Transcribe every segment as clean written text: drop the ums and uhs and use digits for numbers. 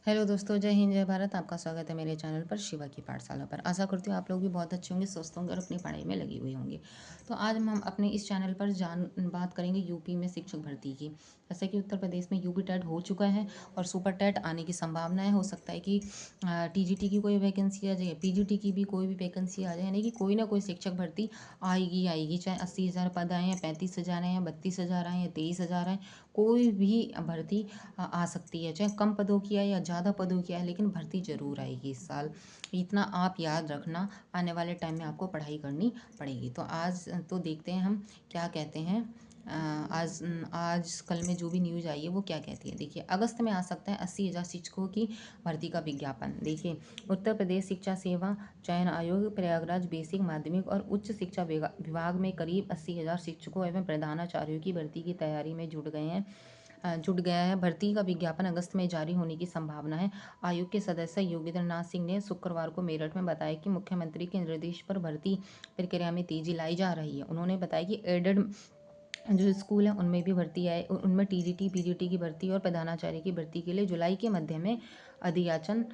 Hello दोस्तों, जय हिंद जय भारत। आपका स्वागत है मेरे चैनल पर शिवा की पाठशाला पर। आशा करती हूँ आप लोग भी बहुत अच्छे होंगे, स्वस्थ होंगे और अपनी पढ़ाई में लगे हुए होंगे। तो आज हम अपने इस चैनल पर बात करेंगे यूपी में शिक्षक भर्ती की। जैसे कि उत्तर प्रदेश में यूपी टेट हो चुका है और सुपर टेट आने की संभावनाएं हो सकता है कि टीजीटी की कोई वैकेंसी आ जाए, पीजीटी की भी कोई भी वैकेंसी आ जाए, यानी कि कोई ना कोई शिक्षक भर्ती आएगी आएगी। चाहे 80,000 पद आए, या 35,000 आए, या 32,000 आए, या 23,000 आए, कोई भी भर्ती आ सकती है। चाहे कम पदों की आए या ज़्यादा पदों की आए, लेकिन भर्ती ज़रूर आएगी इस साल। इतना आप याद रखना, आने वाले टाइम में आपको पढ़ाई करनी पड़ेगी। तो आज तो देखते हैं हम क्या कहते हैं। आज आज कल में जो भी न्यूज़ आई है वो क्या कहती है। देखिए, अगस्त में आ सकता है 80,000 शिक्षकों की भर्ती का विज्ञापन। देखिए, उत्तर प्रदेश शिक्षा सेवा चयन आयोग प्रयागराज बेसिक माध्यमिक और उच्च शिक्षा विभाग में करीब 80,000 शिक्षकों एवं प्रधानाचार्यों की भर्ती की तैयारी में जुट गया है। भर्ती का विज्ञापन अगस्त में जारी होने की संभावना है। आयोग के सदस्य योगेंद्र नाथ सिंह ने शुक्रवार को मेरठ में बताया कि मुख्यमंत्री के निर्देश पर भर्ती प्रक्रिया में तेजी लाई जा रही है। उन्होंने बताया कि एडेड जो स्कूल है उनमें भी भर्ती आए, उनमें टीजीटी पीजीटी की भर्ती और प्रधानाचार्य की भर्ती के लिए जुलाई के मध्य में अधियाचन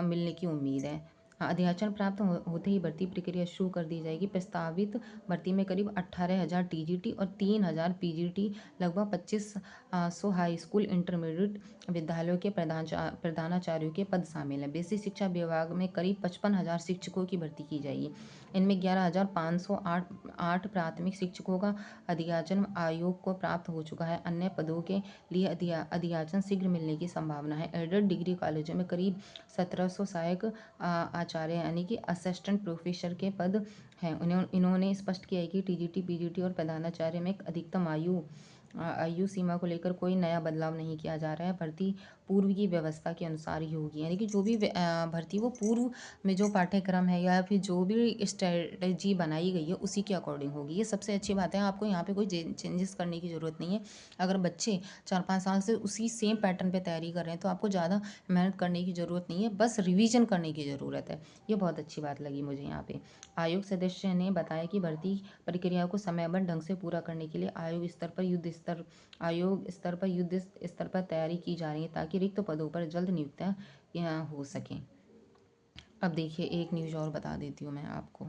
मिलने की उम्मीद है। अधियाचन प्राप्त होते ही भर्ती प्रक्रिया शुरू कर दी जाएगी। प्रस्तावित भर्ती में करीब 18,000 टीजीटी और 3,000 पीजीटी, लगभग 2,500 हाई स्कूल इंटरमीडिएट विद्यालयों के प्रधानाचार्यों के पद शामिल हैं। बेसिक शिक्षा विभाग में करीब 55,000 शिक्षकों की भर्ती की जाएगी। इनमें 11,508 प्राथमिक शिक्षकों का अधियाचन आयोग को प्राप्त हो चुका है। अन्य पदों के लिए अधियाचन शीघ्र मिलने की संभावना है। एडेड डिग्री कॉलेजों में करीब 1,700 सहायक आचार्य यानी कि असिस्टेंट प्रोफेसर के पद हैं। इन्होंने स्पष्ट किया है कि टीजीटी पीजीटी और प्रधानाचार्य में अधिकतम आयु सीमा को लेकर कोई नया बदलाव नहीं किया जा रहा है। भर्ती पूर्व की व्यवस्था के अनुसार ही होगी, यानी कि जो भी भर्ती वो पूर्व में जो पाठ्यक्रम है या फिर जो भी स्ट्रेटजी बनाई गई है उसी के अकॉर्डिंग होगी। ये सबसे अच्छी बात है। आपको यहाँ पे कोई चेंजेस करने की ज़रूरत नहीं है। अगर बच्चे 4-5 साल से उसी सेम पैटर्न पे तैयारी कर रहे हैं तो आपको ज़्यादा मेहनत करने की ज़रूरत नहीं है, बस रिवीजन करने की ज़रूरत है। ये बहुत अच्छी बात लगी मुझे यहाँ पे। आयोग सदस्य ने बताया कि भर्ती प्रक्रिया को समयबद्ध ढंग से पूरा करने के लिए आयोग स्तर पर युद्ध स्तर पर तैयारी की जा रही है, ताकि रिक्त पदों पर जल्द नियुक्तियां हो सकें। अब देखिए, एक न्यूज़ और बता देती हूँ मैं आपको।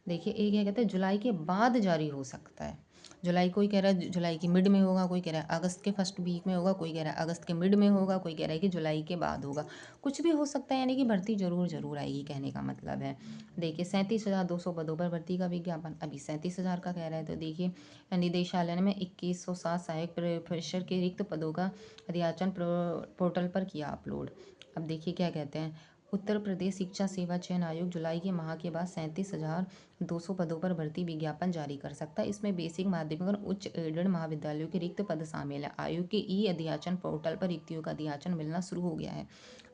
देखिए, एक क्या कहते हैं, जुलाई के बाद जारी हो सकता है। जुलाई, कोई कह रहा है जुलाई की मिड में होगा, कोई कह रहा है अगस्त के फर्स्ट वीक में होगा, कोई कह रहा है अगस्त के मिड में होगा, कोई कह रहा है कि जुलाई के बाद होगा। कुछ भी हो सकता है, यानी कि भर्ती जरूर आएगी, कहने का मतलब है। देखिए, 37,200 पदों पर भर्ती का विज्ञापन, अभी 37,000 का कह रहा है। तो देखिए, निदेशालय में 2,107 सहायक प्रोफेसर के रिक्त पदों का अधियाचन पोर्टल पर किया अपलोड। अब देखिए क्या कहते हैं। उत्तर प्रदेश शिक्षा सेवा चयन आयोग जुलाई के माह के बाद 37,200 पदों पर भर्ती विज्ञापन जारी कर सकता है। इसमें बेसिक माध्यमिक और उच्च एडेड महाविद्यालयों के रिक्त पद शामिल है। आयोग के ई अधियाचन पोर्टल पर रिक्तियों का अधियाचन मिलना शुरू हो गया है।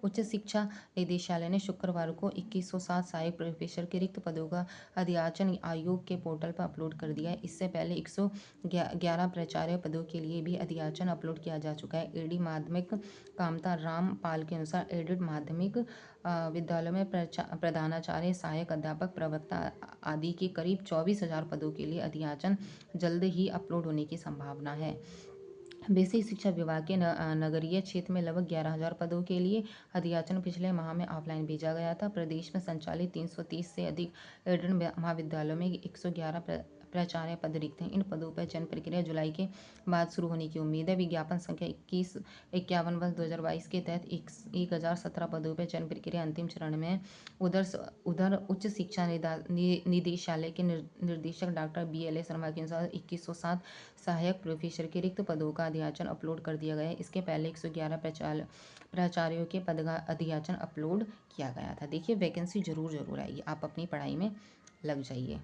उच्च शिक्षा निदेशालय ने शुक्रवार को 2,107 सहायक प्रोफेसर के रिक्त पदों का अधियाचन आयोग के पोर्टल पर अपलोड कर दिया है। इससे पहले 111 प्राचार्य पदों के लिए भी अधियाचन अपलोड किया जा चुका है। एडी माध्यमिक कामता राम पाल के अनुसार एडेड माध्यमिक विद्यालयों में प्रधानाचार्य, सहायक अध्यापक, प्रवक्ता आदि के करीब 24,000 पदों के लिए अधियाचन जल्द ही अपलोड होने की संभावना है। बेसिक शिक्षा विभाग के नगरीय क्षेत्र में लगभग 11,000 पदों के लिए अधियाचन पिछले माह में ऑफलाइन भेजा गया था। प्रदेश में संचालित 330 से अधिक एडेड महाविद्यालयों में 111 प्राचार्य पद रिक्त हैं। इन पदों पर चयन प्रक्रिया जुलाई के बाद शुरू होने की उम्मीद है। विज्ञापन संख्या 2151/2022 के तहत 1,017 पदों पर चयन प्रक्रिया अंतिम चरण में है। उधर उच्च शिक्षा निदेशालय के निर्देशक डॉक्टर BLA शर्मा के अनुसार 2,107 सहायक प्रोफेसर के रिक्त पदों का अधियाचन अपलोड कर दिया गया है। इसके पहले 111 प्राचार्यों के पद का अधियाचन अपलोड किया गया था। देखिए, वैकेंसी जरूर आएगी, आप अपनी पढ़ाई में लग जाइए।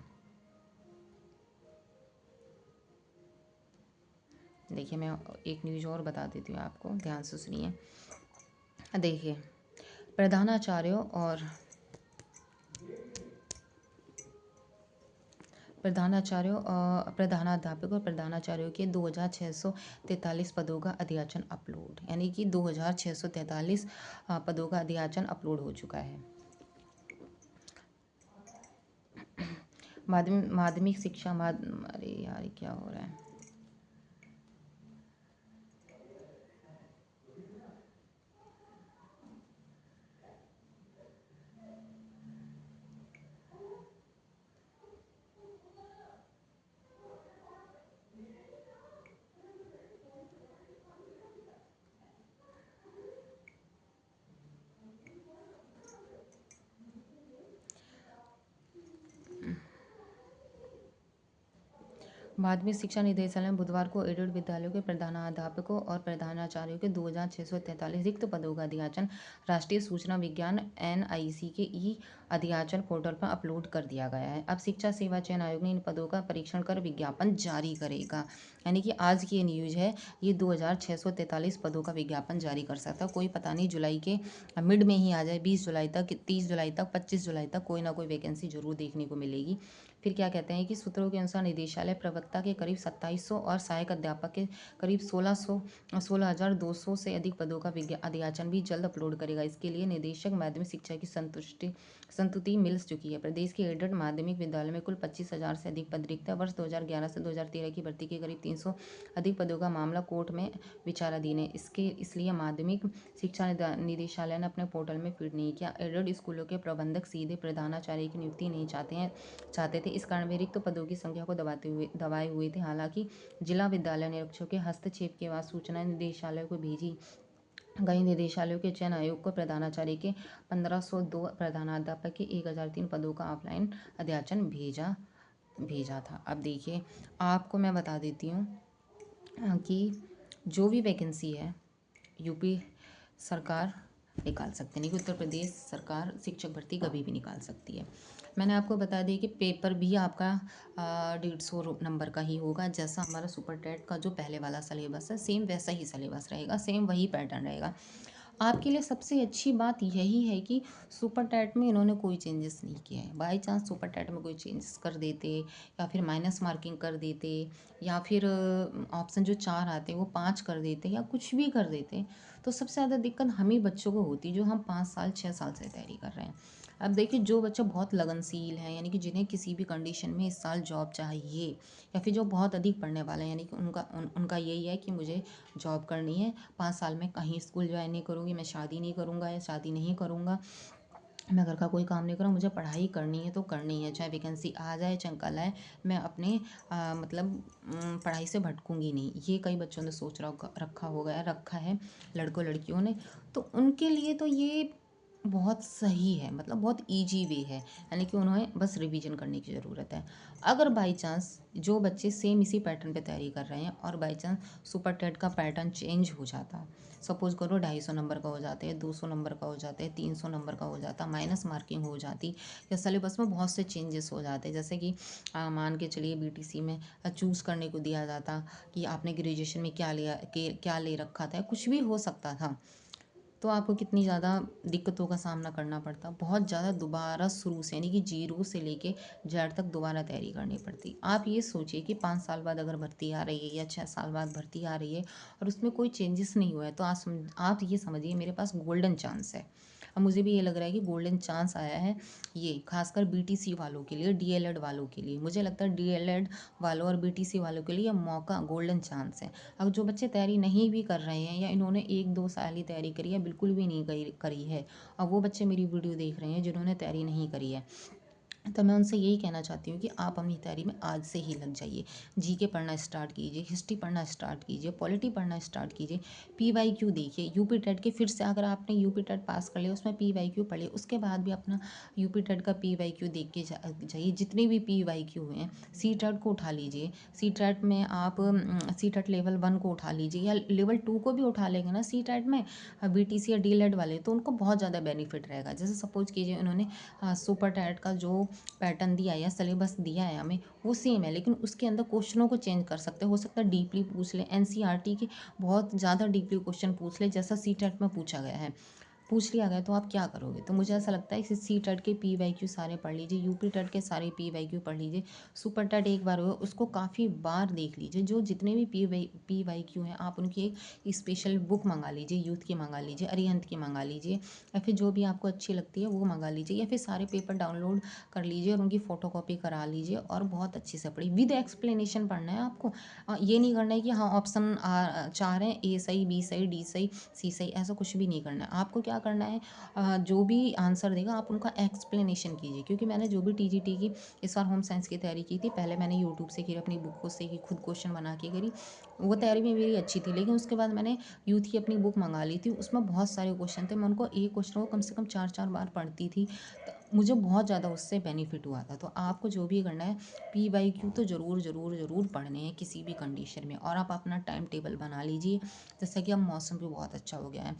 देखिए, मैं एक न्यूज़ और बता देती हूँ आपको, ध्यान से सुनिए। देखिए, प्रधानाचार्यों और प्रधानाध्यापक और प्रधानाचार्यों के 2,643 पदों का अधियाचन अपलोड, यानी कि 2,643 पदों का अधियाचन अपलोड हो चुका है। माध्यमिक शिक्षा अरे यार, क्या हो रहा है। माध्यमिक शिक्षा निदेशालय ने बुधवार को एडेड विद्यालयों के प्रधानाध्यापकों और प्रधानाचार्यों के 2,643 रिक्त पदों का अध्याचन राष्ट्रीय सूचना विज्ञान एनआईसी के ई अध्याचन पोर्टल पर अपलोड कर दिया गया है। अब शिक्षा सेवा चयन आयोग ने इन पदों का परीक्षण कर विज्ञापन जारी करेगा। यानी कि आज की ये न्यूज है, ये 2,643 पदों का विज्ञापन जारी कर सकता है। कोई पता नहीं जुलाई के मिड में ही आ जाए, 20 जुलाई तक, 30 जुलाई तक, 25 जुलाई तक कोई ना कोई वैकेंसी जरूर देखने को मिलेगी। फिर क्या कहते हैं कि सूत्रों के अनुसार निदेशालय प्रवक्ता के करीब 2700 और सहायक अध्यापक के करीब 16,200 से अधिक पदों का अध्याचन भी जल्द अपलोड करेगा। इसके लिए निदेशक माध्यमिक शिक्षा की संतुति मिल चुकी है। प्रदेश के एडेड माध्यमिक विद्यालय में कुल 25,000 से अधिक पद रिक्त है। वर्ष 2011 से 2013 की भर्ती के करीब 300 अधिक पदों का मामला कोर्ट में विचाराधीन है। इसलिए माध्यमिक शिक्षा निदेशालय ने अपने पोर्टल में फीड नहीं किया। एडेड स्कूलों के प्रबंधक सीधे प्रधानाचार्य की नियुक्ति नहीं चाहते थे। इस कारण वे रिक्त पदों की संख्या को दबाए हुए थे। हालांकि जिला विद्यालय निरीक्षकों के हस्तक्षेप के बाद सूचना निदेशालय को भेजी गई। निदेशालयों के चयन आयोग को प्रधानाचार्य के 1502 प्रधानाध्यापक के 1,003 पदों का ऑफलाइन अध्याचन भेजा था। अब देखिए, आपको मैं बता देती हूँ कि जो भी वैकेंसी है यूपी सरकार निकाल सकती है, नहीं कि उत्तर प्रदेश सरकार शिक्षक भर्ती कभी भी निकाल सकती है। मैंने आपको बता दिया कि पेपर भी आपका 150 नंबर का ही होगा। जैसा हमारा सुपर टेट का जो पहले वाला सिलेबस है, सेम वैसा ही सिलेबस रहेगा, सेम वही पैटर्न रहेगा। आपके लिए सबसे अच्छी बात यही है कि सुपर टेट में इन्होंने कोई चेंजेस नहीं किया है। बाई चांस सुपर टेट में कोई चेंजेस कर देते या फिर माइनस मार्किंग कर देते या फिर ऑप्शन जो 4 आते वो 5 कर देते या कुछ भी कर देते, तो सबसे ज़्यादा दिक्कत हम ही बच्चों को होती जो हम 5 साल 6 साल से तैयारी कर रहे हैं। अब देखिए, जो बच्चा बहुत लगनशील है, यानी कि जिन्हें किसी भी कंडीशन में इस साल जॉब चाहिए, या फिर जो बहुत अधिक पढ़ने वाले हैं, यानी कि उनका यही है कि मुझे जॉब करनी है, 5 साल में कहीं स्कूल ज्वाइन नहीं करूँगी, मैं शादी नहीं करूँगा या शादी नहीं करूँगा, मैं घर का कोई काम नहीं करूँ, मुझे पढ़ाई करनी है तो करनी है, चाहे वैकेंसी आ जाए चाहे कल आए, मैं अपने मतलब पढ़ाई से भटकूंगी नहीं। ये कई बच्चों ने सोच रखा है लड़कों लड़कियों ने। तो उनके लिए तो ये बहुत सही है, मतलब बहुत इजी वे है, यानी कि उन्हें बस रिवीजन करने की ज़रूरत है। अगर बाई चांस जो बच्चे सेम इसी पैटर्न पे तैयारी कर रहे हैं और बाई चांस सुपर टेट का पैटर्न चेंज हो जाता, सपोज करो 250 नंबर का हो जाते हैं, 200 नंबर का हो जाते हैं, 300 नंबर का हो जाता, माइनस मार्किंग हो जाती, या सिलेबस में बहुत से चेंजेस हो जाते, जैसे कि मान के चलिए बीटीसी में चूज़ करने को दिया जाता कि आपने ग्रेजुएशन में क्या ले रखा था, कुछ भी हो सकता था, तो आपको कितनी ज़्यादा दिक्कतों का सामना करना पड़ता, बहुत ज़्यादा दोबारा शुरू से, यानी कि जीरो से लेके जेड तक दोबारा तैयारी करनी पड़ती। आप ये सोचिए कि 5 साल बाद अगर भर्ती आ रही है या 6 साल बाद भर्ती आ रही है और उसमें कोई चेंजेस नहीं हुआ है, तो आप ये समझिए मेरे पास गोल्डन चांस है। अब मुझे भी ये लग रहा है कि गोल्डन चांस आया है, ये खासकर बीटीसी वालों के लिए, डीएलएड वालों के लिए। मुझे लगता है डीएलएड वालों और बीटीसी वालों के लिए ये मौका गोल्डन चांस है। अब जो बच्चे तैयारी नहीं भी कर रहे हैं या इन्होंने 1-2 साल ही तैयारी करी है, बिल्कुल भी नहीं करी है, अब वो बच्चे मेरी वीडियो देख रहे हैं जिन्होंने तैयारी नहीं करी है, तो मैं उनसे यही कहना चाहती हूँ कि आप अपनी तैयारी में आज से ही लग जाइए। जीके पढ़ना स्टार्ट कीजिए, हिस्ट्री पढ़ना स्टार्ट कीजिए, पॉलिटी पढ़ना स्टार्ट कीजिए, पीवाईक्यू देखिए, यूपी टेट के फिर से अगर आपने यूपी टेट पास कर लिया उसमें पीवाईक्यू पढ़िए, उसके बाद भी अपना यूपी टेट का पीवाईक्यू देख के जाइए। जितने भी पीवाईक्यू हैं, सी टेट को उठा लीजिए, सी टेट में आप सी टेट लेवल 1 को उठा लीजिए या लेवल 2 को भी उठा लेंगे ना सी टेट में, बीटीसी या डीएलएड वाले, तो उनको बहुत ज़्यादा बेनिफिट रहेगा। जैसे सपोज कीजिए उन्होंने सुपर टेट का जो पैटर्न दिया है या सिलेबस दिया है हमें वो सेम है, लेकिन उसके अंदर क्वेश्चनों को चेंज कर सकते हैं। हो सकता है डीपली पूछ ले, एनसीईआरटी के बहुत ज़्यादा डीपली क्वेश्चन पूछ ले, जैसा सीटेट में पूछा गया है, पूछ लिया गया, तो आप क्या करोगे? तो मुझे ऐसा लगता है कि सी टेट के पी वाई क्यू सारे पढ़ लीजिए, यूपी टेट के सारे पी वाई क्यू पढ़ लीजिए, सुपर टेट एक बार हो उसको काफ़ी बार देख लीजिए। जो जितने भी पी वाई क्यू हैं आप उनकी एक स्पेशल बुक मंगा लीजिए, यूथ की मंगा लीजिए, अरिहंत की मंगा लीजिए, या फिर जो भी आपको अच्छी लगती है वो मंगा लीजिए, या फिर सारे पेपर डाउनलोड कर लीजिए और उनकी फ़ोटोकॉपी करा लीजिए और बहुत अच्छे से पढ़िए। विद एक्सप्लेनेशन पढ़ना है आपको। ये नहीं करना है कि हाँ ऑप्शन 4 हैं, ए सही, बी सही, डी सही, सी सही, ऐसा कुछ भी नहीं करना है आपको। क्या करना है, जो भी आंसर देगा आप उनका एक्सप्लेनेशन कीजिए। क्योंकि मैंने जो भी टीजीटी की इस बार होम साइंस की तैयारी की थी, पहले मैंने यूट्यूब से की, अपनी बुक से की, खुद क्वेश्चन बना के करी, वो तैयारी में मेरी अच्छी थी। लेकिन उसके बाद मैंने यूथ की अपनी बुक मंगा ली थी, उसमें बहुत सारे क्वेश्चन थे, मैं उनको एक क्वेश्चन को कम से कम 4-4 बार पढ़ती थी। मुझे बहुत ज़्यादा उससे बेनिफिट हुआ था। तो आपको जो भी करना है, PYQ तो ज़रूर ज़रूर ज़रूर पढ़ने हैं किसी भी कंडीशन में। और आप अपना टाइम टेबल बना लीजिए। जैसा कि अब मौसम भी बहुत अच्छा हो गया है,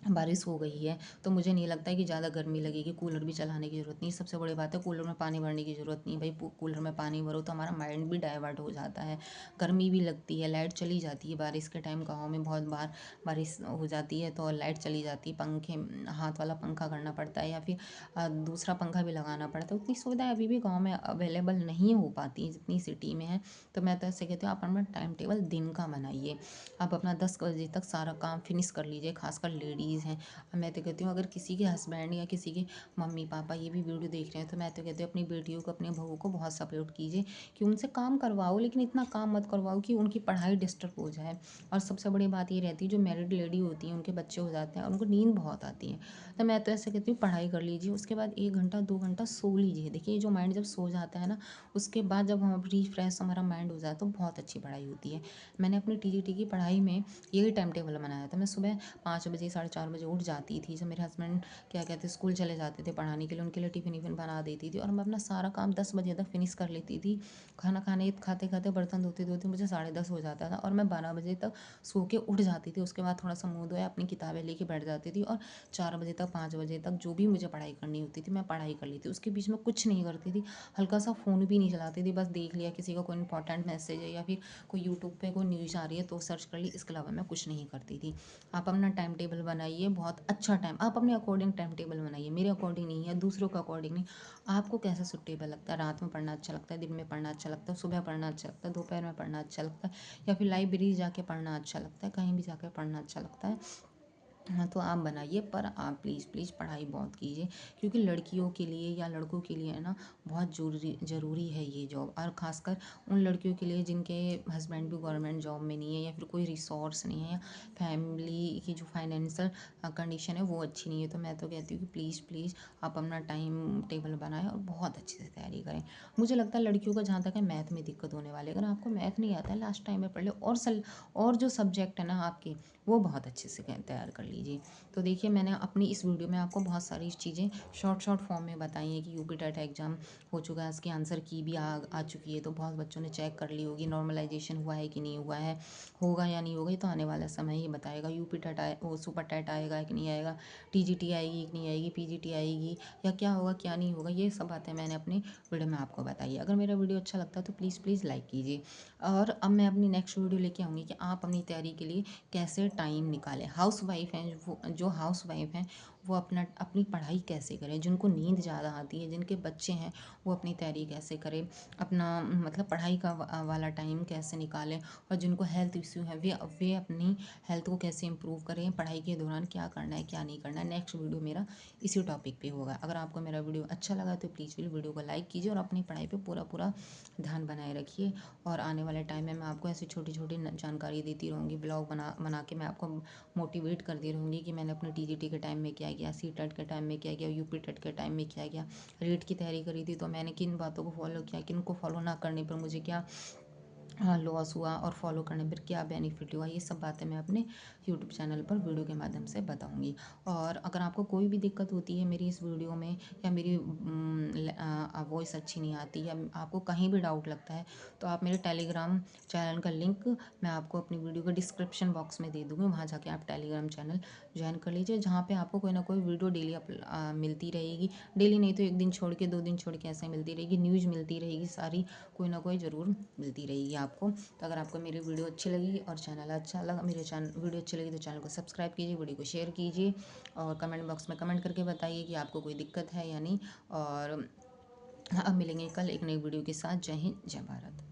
बारिश हो गई है, तो मुझे नहीं लगता है कि ज़्यादा गर्मी लगेगी। कूलर भी चलाने की ज़रूरत नहीं। सबसे बड़ी बात है, कूलर में पानी भरने की ज़रूरत नहीं। भाई कूलर में पानी भरो तो हमारा माइंड भी डाइवर्ट हो जाता है, गर्मी भी लगती है, लाइट चली जाती है। बारिश के टाइम गाँव में बहुत बार बारिश हो जाती है तो लाइट चली जाती है, पंखे, हाथ वाला पंखा करना पड़ता है या फिर दूसरा पंखा भी लगाना पड़ता है। उतनी सुविधाएं अभी भी गाँव में अवेलेबल नहीं हो पाती जितनी सिटी में है। तो मैं तो ऐसे कहती हूँ, आप अपना टाइम टेबल दिन का बनाइए। आप अपना 10 बजे तक सारा काम फिनिश कर लीजिए, खासकर लेडीज़ हैं। मैं तो कहती हूँ, अगर किसी के हस्बैंड या किसी के मम्मी पापा ये भी वीडियो देख रहे हैं, तो मैं तो कहती हूँ अपनी बेटियों को, अपने बहू को बहुत सपोर्ट कीजिए कि उनसे काम करवाओ, लेकिन इतना काम मत करवाओ कि उनकी पढ़ाई डिस्टर्ब हो जाए। और सबसे बड़ी बात ये रहती है, जो मैरिड लेडी होती हैं उनके बच्चे हो जाते हैं और उनको नींद बहुत आती है। तो मैं तो ऐसे कहती हूँ, पढ़ाई कर लीजिए, उसके बाद 1 घंटा 2 घंटा सो लीजिए। देखिए, जो माइंड जब सो जाता है ना, उसके बाद जब हम रिफ्रेश हमारा माइंड हो जाता है तो बहुत अच्छी पढ़ाई होती है। मैंने अपनी TGT की पढ़ाई में यही टाइम टेबल बनाया था। मैं सुबह 5 बजे 4:30 बजे उठ जाती थी। जब मेरे हस्बैंड क्या कहते हैं स्कूल चले जाते थे पढ़ाने के लिए, उनके लिए टिफ़िन विफ़िन बना देती थी और मैं अपना सारा काम 10 बजे तक फिनिश कर लेती थी। खाना खाते खाते बर्तन धोते धोते मुझे 10:30 हो जाता था और मैं 12 बजे तक सो के उठ जाती थी। उसके बाद थोड़ा सा मुँह धोया, अपनी किताबें लेके बैठ जाती थी और 4 बजे तक 5 बजे तक जो भी मुझे पढ़ाई करनी होती थी मैं पढ़ाई कर लेती थी। उसके बीच में कुछ नहीं करती थी, हल्का सा फ़ोन भी नहीं चलाती थी। बस देख लिया किसी का कोई इंपॉर्टेंट मैसेज है या फिर कोई यूट्यूब पे कोई न्यूज़ आ रही है तो सर्च कर ली, इसके अलावा मैं कुछ नहीं करती थी। आप अपना टाइम टेबल बनाइए, बहुत अच्छा टाइम, आप अपने अकॉर्डिंग टाइम टेबल बनाइए, मेरे अकॉर्डिंग नहीं है, दूसरों के अकॉर्डिंग नहीं। आपको कैसा सूटेबल लगता है, रात में पढ़ना अच्छा लगता है, दिन में पढ़ना अच्छा लगता है, सुबह पढ़ना अच्छा लगता है, दोपहर में पढ़ना अच्छा लगता है, या फिर लाइब्रेरी जाके पढ़ना अच्छा लगता है, कहीं भी जाकर पढ़ना अच्छा लगता है। हाँ, तो आप बनाइए, पर आप प्लीज़ प्लीज़ पढ़ाई बहुत कीजिए, क्योंकि लड़कियों के लिए या लड़कों के लिए है ना, बहुत ज़रूरी है ये जॉब। और ख़ासकर उन लड़कियों के लिए जिनके हस्बैंड भी गवर्नमेंट जॉब में नहीं है या फिर कोई रिसोर्स नहीं है या फैमिली की जो फाइनेंशियल कंडीशन है वो अच्छी नहीं है। तो मैं तो कहती हूँ कि प्लीज़ प्लीज़ आप अपना टाइम टेबल बनाएं और बहुत अच्छे से तैयारी करें। मुझे लगता है लड़कियों का जहाँ तक है, मैथ में दिक्कत होने वाली है। अगर आपको मैथ नहीं आता है, लास्ट टाइम में पढ़ ले, और जो सब्जेक्ट है ना आपके, वो बहुत अच्छे से तैयार कर लीजिए। तो देखिए, मैंने अपनी इस वीडियो में आपको बहुत सारी चीज़ें शॉर्ट शॉर्ट फॉर्म में बताई हैं कि यूपी टेट एग्ज़ाम हो चुका है, इसकी आंसर की भी आ चुकी है, तो बहुत बच्चों ने चेक कर ली होगी, नॉर्मलाइजेशन हुआ है कि नहीं हुआ है, होगा या नहीं होगा, ये तो आने वाला समय ही बताएगा। यूपी टेट आए, वो सुपर टेट आएगा कि नहीं आएगा, TGT आएगी कि नहीं आएगी, PGT आएगी, या क्या होगा क्या नहीं होगा, ये सब बातें मैंने अपनी वीडियो में आपको बताई है। अगर मेरा वीडियो अच्छा लगता है तो प्लीज़ प्लीज़ लाइक कीजिए। और अब मैं अपनी नेक्स्ट वीडियो लेके आऊँगी कि आप अपनी तैयारी के लिए कैसे टाइम निकालें। हाउस वाइफ हैं वो, जो हाउस वाइफ हैं वो अपनी पढ़ाई कैसे करें, जिनको नींद ज़्यादा आती है, जिनके बच्चे हैं, वो अपनी तैयारी कैसे करें, अपना मतलब पढ़ाई का वाला टाइम कैसे निकालें। और जिनको हेल्थ इश्यू है, वे अपनी हेल्थ को कैसे इम्प्रूव करें, पढ़ाई के दौरान क्या करना है क्या नहीं करना है। नेक्स्ट वीडियो मेरा इसी टॉपिक पे होगा। अगर आपको मेरा वीडियो अच्छा लगा तो प्लीज़ वीडियो को लाइक कीजिए और अपनी पढ़ाई पे पूरा पूरा ध्यान बनाए रखिए। और आने वाले टाइम में मैं आपको ऐसी छोटी छोटी जानकारी देती रहूँगी, ब्लॉग बना बना के मैं आपको मोटिवेट करती रहूँगी कि मैंने अपने TGT के टाइम में क्या किया, CTET के टाइम में क्या किया, यूपी टेट के टाइम में क्या किया, रीट की तैयारी करी थी तो मैंने किन बातों को फॉलो किया, किन को फॉलो ना करने पर मुझे क्या लॉस हुआ और फॉलो करने पर क्या बेनिफिट हुआ। ये सब बातें मैं अपने यूट्यूब चैनल पर वीडियो के माध्यम से बताऊंगी। और अगर आपको कोई भी दिक्कत होती है मेरी इस वीडियो में, या मेरी वॉइस अच्छी नहीं आती, या आपको कहीं भी डाउट लगता है, तो आप मेरे टेलीग्राम चैनल का लिंक मैं आपको अपनी वीडियो के डिस्क्रिप्शन बॉक्स में दे दूँगी। वहाँ जाके आप टेलीग्राम चैनल ज्वाइन कर लीजिए, जहाँ पे आपको कोई ना कोई वीडियो डेली मिलती रहेगी। डेली नहीं तो 1 दिन छोड़ के 2 दिन छोड़ के ऐसे मिलती रहेगी, न्यूज़ मिलती रहेगी सारी, कोई ना कोई ज़रूर मिलती रहेगी आपको। तो अगर आपको मेरी वीडियो अच्छी लगी और चैनल अच्छा लगा, मेरे चैनल वीडियो अच्छी लगी तो चैनल को सब्सक्राइब कीजिए, वीडियो को शेयर कीजिए और कमेंट बॉक्स में कमेंट करके बताइए कि आपको कोई दिक्कत है या नहीं। और अब मिलेंगे कल एक नई वीडियो के साथ। जय हिंद, जय भारत।